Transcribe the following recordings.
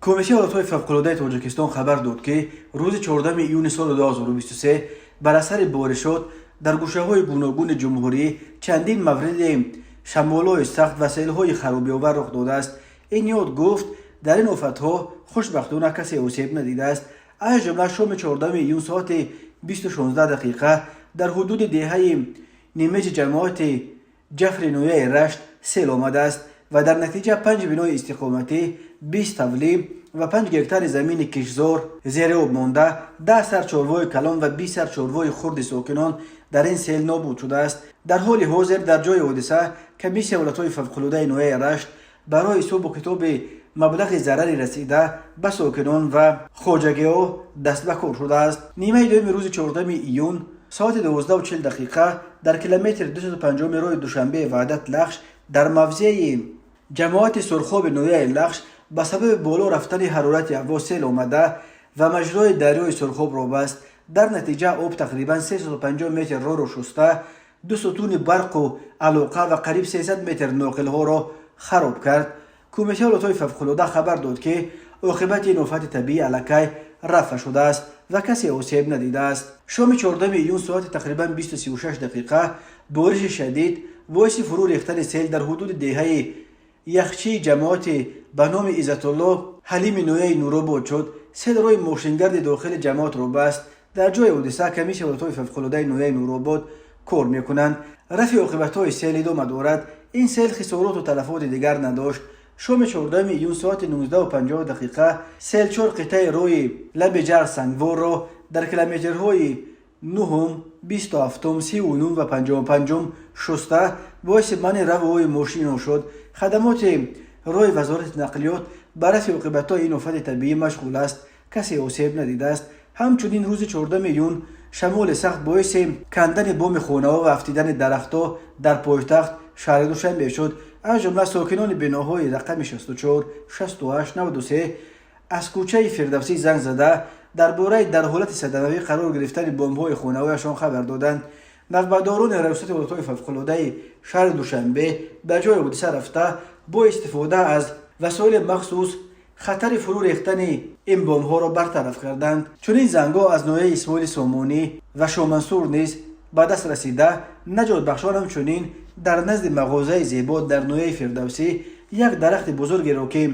کمیته حالتهای فوق‌العاده تاجیکستان خبر داد که روز 14 ایون سال 2023 بر اثر بارشات در گوشه‌های گوناگون جمهوری چندین مورد شمال‌های سخت و سیل‌های خرابی‌آور رخ داده است. این یاد گفت در این آفت‌ها خوشبختانه کسی آسیب ندیده است. از جمله شام 14 ایون ساعت 20:16 دقیقه در حدود دهه نیمج جماعت جفر نویه رشت سیل آمده است و در نتیجه 5 بنای استقامتی، 20 تولی و 5 هکتار زمین کشزار زیر آب مانده، 10 سر چاروای کلان و 20 سر چاروای خرد ساکنان در این سیل نابود شده است. در حال حاضر در جای حادثه کمیسیون حالتهای فوق‌العاده نویه رشت برای حساب و کتاب مبلغ ضرری رسیده به ساکنان و خواجگی‌ها دست به کار شده است. نیمه دوم روز 14 ایون ساعت 12:40 دقیقه در کیلومتر 250 راه دوشنبه وحدت لخش در موضع جماعت سرخاب نویه لخش به سبب بالا رفتن حرارت هوا سیل آمده و مجرای دریای سرخاب را بست. در نتیجه آب تقریبا 350 متر راه را شسته، 2 ستون برق و علاقه و قریب 300 متر ناقل ها را خراب کرد. کمیته حالتهای فوق‌العاده خبر داد که عاقبت این آفت طبیعی الکی رفع شده است و کسی آسیب ندیده است. شام 14 ایون ساعت تقریبا 20:36 دقیقه بارش شدید باعث فرو ریختن سیل در حدود دهه یخچی جماعت به نام عزت الله حلیم نویه نورآباد شد. سیل روی ماشینگرد داخل جماعت را بست. در جای حادثه کمیسیون حالتهای فوق‌العاده نویه نورآباد کار میکنند. رفع عاقبت‌های سیل ادامه دارد. این سیل خسارات و تلفات دیگر نداشت. شام 14 ایون ساعت 19:50 دقیقه سیل 4 قطعه روی لب جر سنگوار را در کیلومترهای 9، 27، 39 و 55 شسته باعث منع روی ماشین شد. خدمات رای وزارت نقلیات بر رفع عاقبت‌های این آفت طبیعی مشغول است. کسی آسیب ندیده است. همچنین روز 14 ایون شمال سخت باعث کندن بام خانه‌ها و افتیدن درخت‌ها در پایتخت شهر دوشنبه شد. از جمله ساکنان بناهای رقم 64 68 93 از کوچه فردوسی زنگ زده درباره در حالت صدمه‌ای قرار گرفتن بمب‌های خانه‌هایشان خبر دادند. نوبرداران ریاست حالتهای فوق‌العاده شهر دوشنبه به جای حادثه رفته با استفاده از وسایل مخصوص خطر فرو ریختن این بمب‌ها را برطرف کردند. چنین زنگ‌ها از نوعه اسماعیل سامانی و شامنصور نیز به دست رسیده. نجات بخشان همچنین در نزد مغازه زیبا در نوعه فردوسی یک درخت بزرگی را که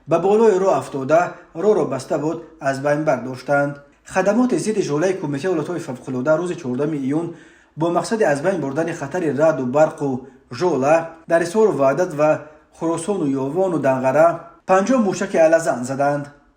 به بالای راه افتاده راه را بسته بود از بین برداشتند. خدمات ضد ژوله کمیته حالتهای فوق‌العاده روز 14 ایون با مقصد از بین بردن خطر رعد و برق و ژوله در حصار وحدت و خراسان و یاوان و دنغره 50 موشک اله‌زن زدند.